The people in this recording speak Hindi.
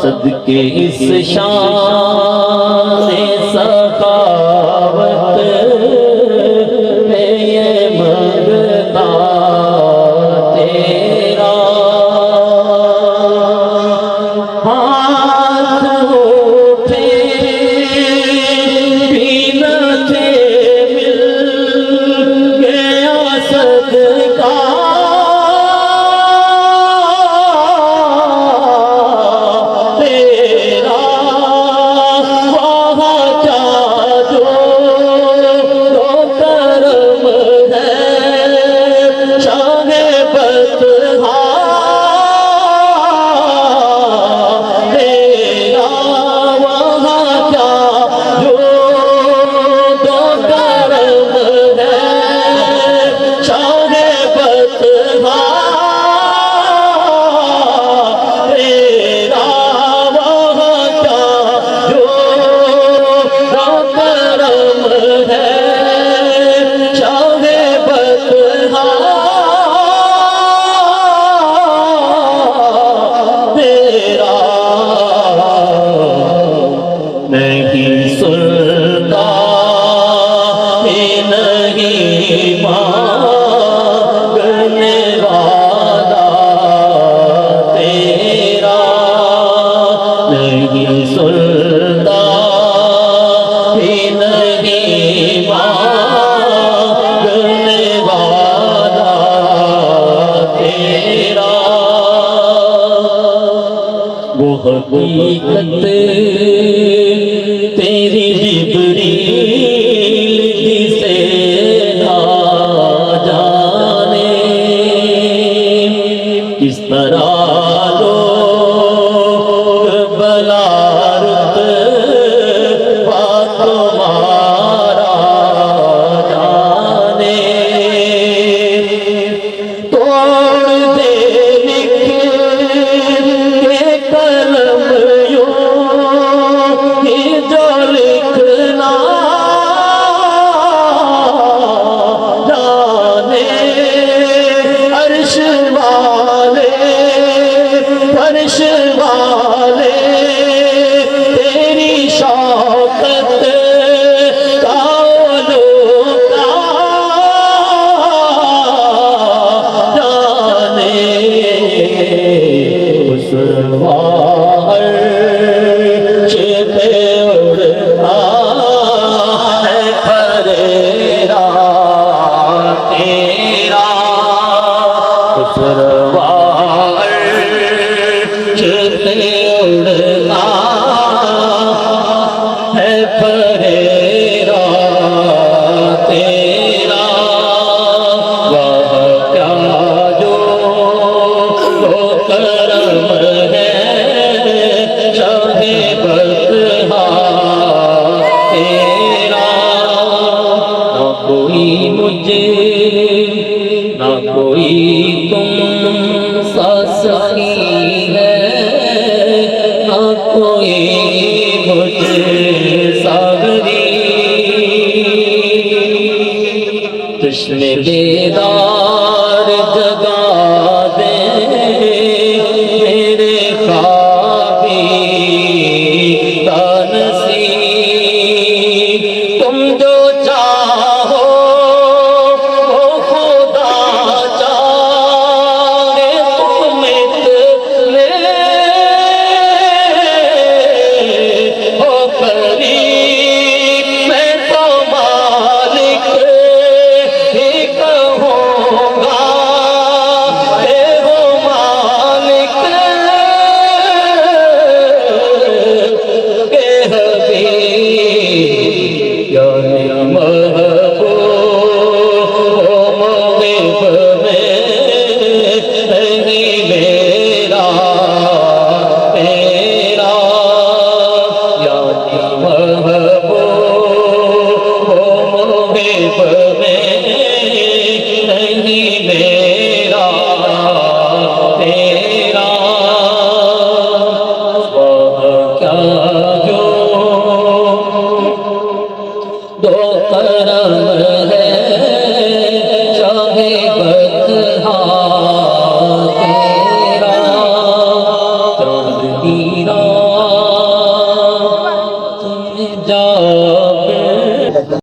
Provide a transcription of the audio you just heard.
सदके इस शान सखावत में ये मंगता तेरा हाथ उठे भी न थे मिल गया सदका हकीकत तेरी जिब्रील जिसे ना जाने किस तरह लोग बलारत बात तुम्हारा जाने तोड़ दे ना कोई तुम सा सखी है ना कोई मुझे सागरी तश्ने बेदार जगा दे मेरे ख्वाबी तानसी तुम जो चाहो जाओ